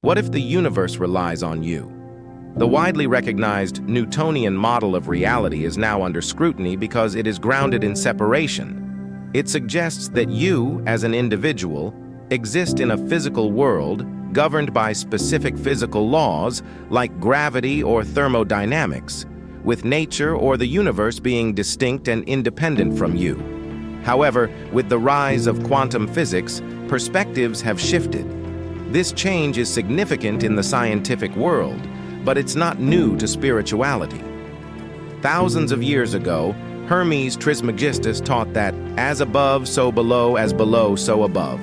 What if the universe relies on you? The widely recognized Newtonian model of reality is now under scrutiny because it is grounded in separation. It suggests that you, as an individual, exist in a physical world governed by specific physical laws like gravity or thermodynamics, with nature or the universe being distinct and independent from you. However, with the rise of quantum physics, perspectives have shifted. This change is significant in the scientific world, but it's not new to spirituality. Thousands of years ago, Hermes Trismegistus taught that as above, so below, as below, so above,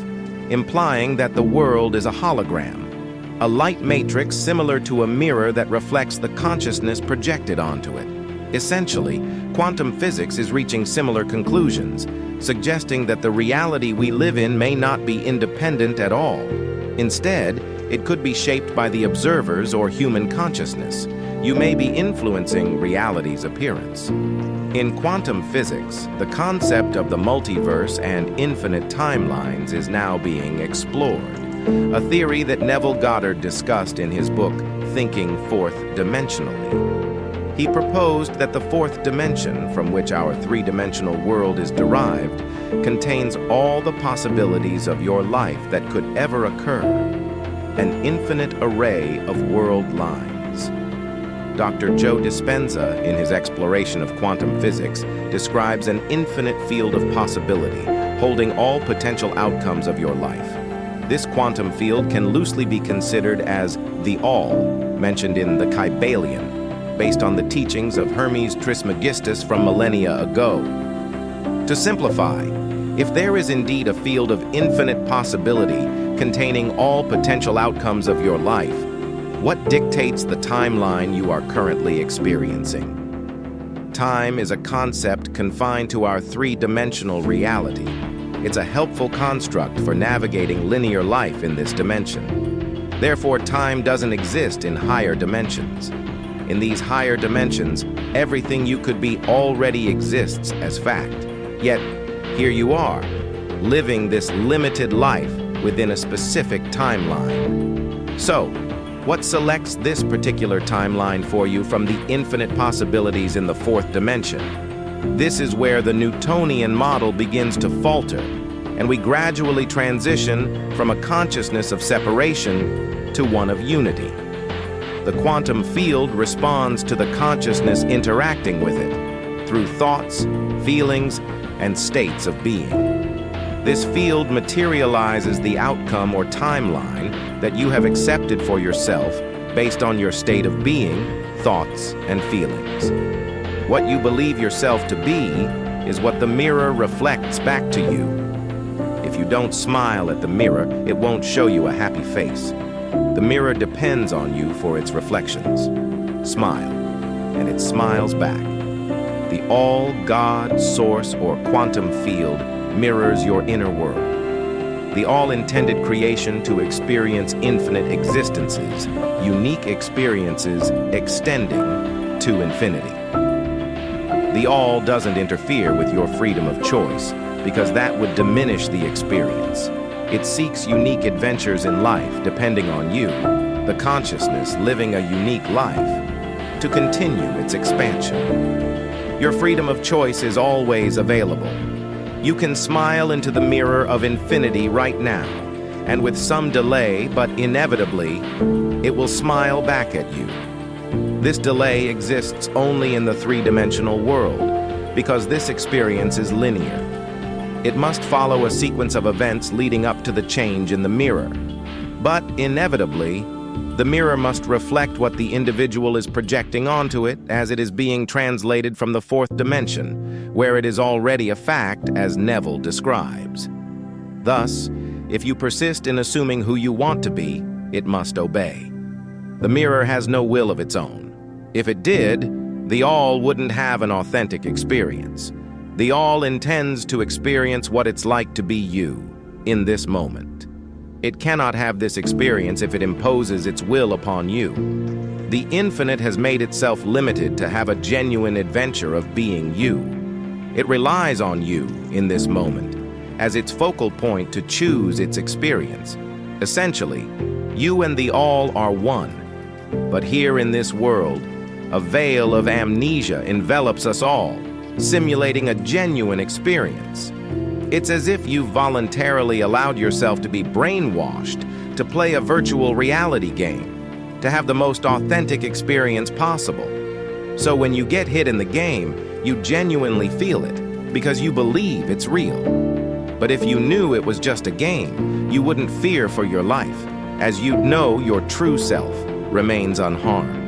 implying that the world is a hologram, a light matrix similar to a mirror that reflects the consciousness projected onto it. Essentially, quantum physics is reaching similar conclusions, suggesting that the reality we live in may not be independent at all. Instead, it could be shaped by the observers or human consciousness. You may be influencing reality's appearance. In quantum physics, the concept of the multiverse and infinite timelines is now being explored, a theory that Neville Goddard discussed in his book, Thinking Fourth Dimensionally. He proposed that the fourth dimension, from which our three-dimensional world is derived, contains all the possibilities of your life that could ever occur, an infinite array of world lines. Dr. Joe Dispenza, in his exploration of quantum physics, describes an infinite field of possibility, holding all potential outcomes of your life. This quantum field can loosely be considered as the All, mentioned in the Kybalion, based on the teachings of Hermes Trismegistus from millennia ago. To simplify, if there is indeed a field of infinite possibility containing all potential outcomes of your life, what dictates the timeline you are currently experiencing? Time is a concept confined to our three-dimensional reality. It's a helpful construct for navigating linear life in this dimension. Therefore, time doesn't exist in higher dimensions. In these higher dimensions, everything you could be already exists as fact. Yet, here you are, living this limited life within a specific timeline. So, what selects this particular timeline for you from the infinite possibilities in the fourth dimension? This is where the Newtonian model begins to falter, and we gradually transition from a consciousness of separation to one of unity. The quantum field responds to the consciousness interacting with it through thoughts, feelings, and states of being. This field materializes the outcome or timeline that you have accepted for yourself based on your state of being, thoughts, and feelings. What you believe yourself to be is what the mirror reflects back to you. If you don't smile at the mirror, it won't show you a happy face. The mirror depends on you for its reflections. Smile, and it smiles back. The all, God, source, or quantum field mirrors your inner world. The all intended creation to experience infinite existences, unique experiences extending to infinity. The all doesn't interfere with your freedom of choice, because that would diminish the experience. It seeks unique adventures in life depending on you, the consciousness living a unique life, to continue its expansion. Your freedom of choice is always available. You can smile into the mirror of infinity right now, and with some delay, but inevitably, it will smile back at you. This delay exists only in the three-dimensional world, because this experience is linear. It must follow a sequence of events leading up to the change in the mirror. But inevitably, the mirror must reflect what the individual is projecting onto it as it is being translated from the fourth dimension, where it is already a fact, as Neville describes. Thus, if you persist in assuming who you want to be, it must obey. The mirror has no will of its own. If it did, the all wouldn't have an authentic experience. The all intends to experience what it's like to be you, in this moment. It cannot have this experience if it imposes its will upon you. The infinite has made itself limited to have a genuine adventure of being you. It relies on you, in this moment, as its focal point to choose its experience. Essentially, You and the all are one. But here in this world, a veil of amnesia envelops us all, simulating a genuine experience. It's as if you voluntarily allowed yourself to be brainwashed to play a virtual reality game, to have the most authentic experience possible. So when you get hit in the game, you genuinely feel it because you believe it's real. But if you knew it was just a game, you wouldn't fear for your life, as you'd know your true self remains unharmed.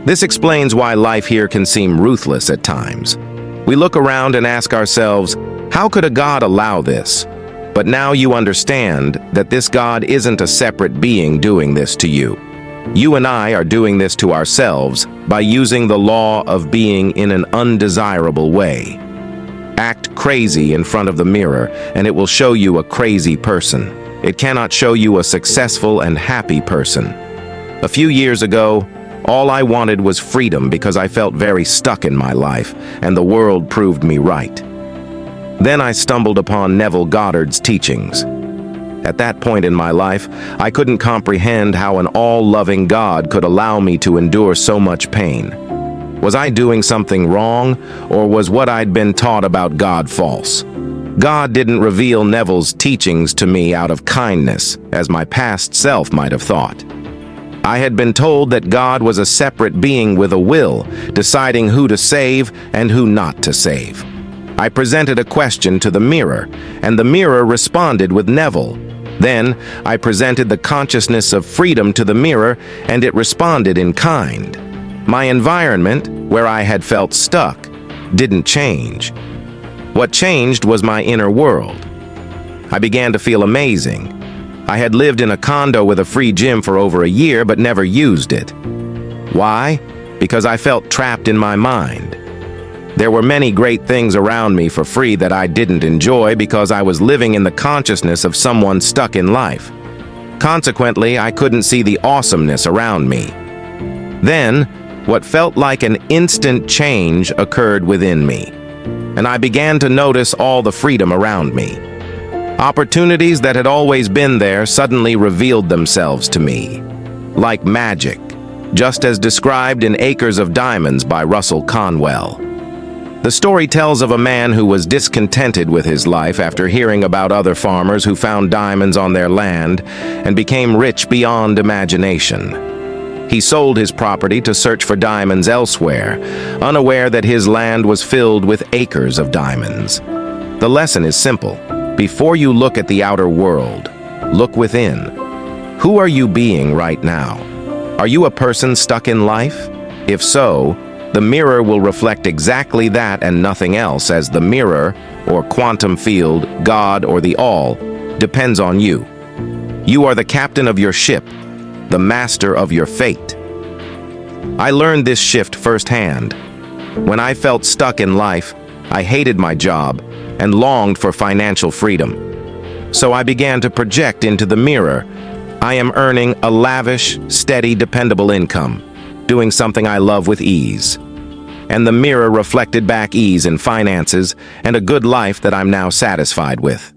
This explains why life here can seem ruthless at times. We look around and ask ourselves, how could a God allow this? But now you understand that this God isn't a separate being doing this to you. You and I are doing this to ourselves by using the law of being in an undesirable way. Act crazy in front of the mirror, and it will show you a crazy person. It cannot show you a successful and happy person. A few years ago, all I wanted was freedom because I felt very stuck in my life, and the world proved me right. Then I stumbled upon Neville Goddard's teachings. At that point in my life, I couldn't comprehend how an all-loving God could allow me to endure so much pain. Was I doing something wrong, or was what I'd been taught about God false? God didn't reveal Neville's teachings to me out of kindness, as my past self might have thought. I had been told that God was a separate being with a will, deciding who to save and who not to save. I presented a question to the mirror, and the mirror responded with Neville. Then, I presented the consciousness of freedom to the mirror, and it responded in kind. My environment, where I had felt stuck, didn't change. What changed was my inner world. I began to feel amazing. I had lived in a condo with a free gym for over a year, but never used it. Why? Because I felt trapped in my mind. There were many great things around me for free that I didn't enjoy because I was living in the consciousness of someone stuck in life. Consequently, I couldn't see the awesomeness around me. Then, what felt like an instant change occurred within me, and I began to notice all the freedom around me. Opportunities that had always been there suddenly revealed themselves to me, like magic, just as described in Acres of Diamonds by Russell Conwell. The story tells of a man who was discontented with his life after hearing about other farmers who found diamonds on their land and became rich beyond imagination. He sold his property to search for diamonds elsewhere, unaware that his land was filled with acres of diamonds. The lesson is simple. Before you look at the outer world, look within. Who are you being right now? Are you a person stuck in life? If so, the mirror will reflect exactly that and nothing else, as the mirror, or quantum field, God, or the all, depends on you. You are the captain of your ship, the master of your fate. I learned this shift firsthand. When I felt stuck in life, I hated my job and longed for financial freedom. So I began to project into the mirror. I am earning a lavish, steady, dependable income, doing something I love with ease. And the mirror reflected back ease in finances and a good life that I'm now satisfied with.